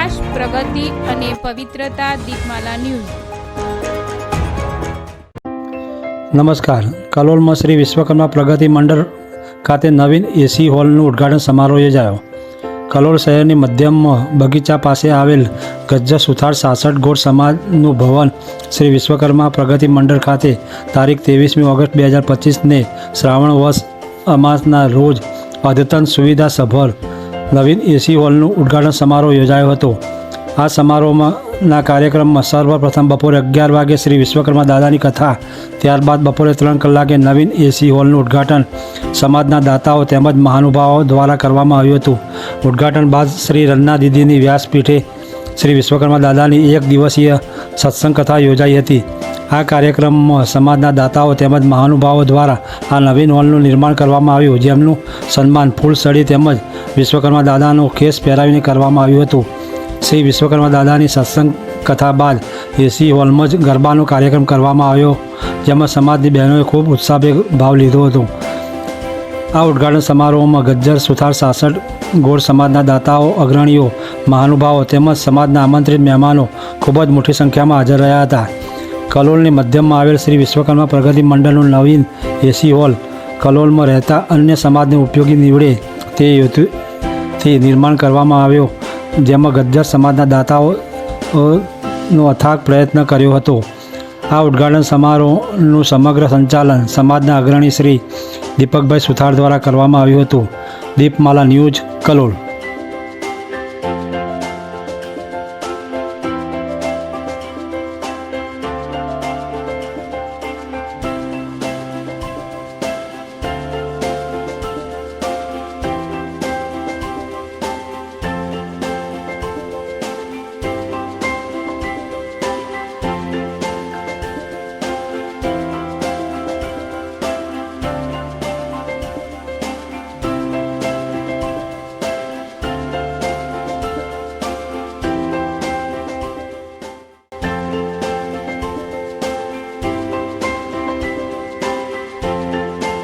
વિકાસ, પ્રગતિ અને પવિત્રતા. દીપમાલા ન્યૂઝ. નમસ્કાર. કલોલમાં શ્રી વિશ્વકર્મા પ્રગતિ મંડળ ખાતે નવીન એસી હોલનું ઉદ્ઘાટન સમારોહ યોજાયો. કલોલ શહેરની મધ્યમાં બગીચા પાસે આવેલ ગજ્જર સુથાર 66 ગોળ સમાજનું ભવન શ્રી વિશ્વકર્મા પ્રગતિ મંડળ ખાતે તારીખ 23મી ઓગસ્ટ 2025ને શ્રાવણ વર્ષ અમાસના રોજ અદ્યતન સુવિધા સભર નવીન એસી હોલનું ઉદ્ઘાટન સમારોહ યોજાયો હતો. આ સમારોહના કાર્યક્રમમાં સર્વપ્રથમ બપોરે 11 વાગે શ્રી વિશ્વકર્મા દાદાની કથા, ત્યારબાદ બપોરે 3 કલાકે નવીન એસી હોલનું ઉદ્ઘાટન સમાજના દાતાઓ તેમજ મહાનુભાવો દ્વારા કરવામાં આવ્યું હતું. ઉદ્ઘાટન બાદ શ્રી રન્ના દીદીની વ્યાસપીઠે શ્રી વિશ્વકર્મા દાદાની 1 દિવસીય સત્સંગ કથા યોજાઈ હતી. આ કાર્યક્રમમાં સમાજના દાતાઓ તેમજ મહાનુભાવો દ્વારા આ નવીન હોલનું નિર્માણ કરવામાં આવ્યું, જેમનું સન્માન ફૂલસળી તેમજ વિશ્વકર્મા દાદાનો ખેસ પહેરાવીને કરવામાં આવ્યું હતું. શ્રી વિશ્વકર્મા દાદાની સત્સંગ કથા બાદ એસી હોલમાં જ ગરબાનો કાર્યક્રમ કરવામાં આવ્યો, જેમાં સમાજની બહેનોએ ખૂબ ઉત્સાહભેર ભાગ લીધો હતો. આ ઉદ્ઘાટન સમારોહમાં ગજ્જર સુથાર 66 ગોળ સમાજના દાતાઓ, અગ્રણીઓ, મહાનુભાવો તેમજ સમાજના આમંત્રિત મહેમાનો ખૂબ જ મોટી સંખ્યામાં હાજર રહ્યા હતા. કલોલની મધ્યમાં આવેલ શ્રી વિશ્વકર્મા પ્રગતિ મંડળનું નવીન એસી હોલ કલોલમાં રહેતા અન્ય સમાજને ઉપયોગી નીવડે તે હેતુથી નિર્માણ કરવામાં આવ્યો, જેમાં ગજ્જર સમાજના દાતાઓનો અથાગ પ્રયત્ન કર્યો હતો. આ ઉદ્ઘાટન સમારોહનું સમગ્ર સંચાલન સમાજના અગ્રણી શ્રી દીપકભાઈ સુથાર દ્વારા કરવામાં આવ્યું હતું. દીપમાલા ન્યૂઝ, કલોલ.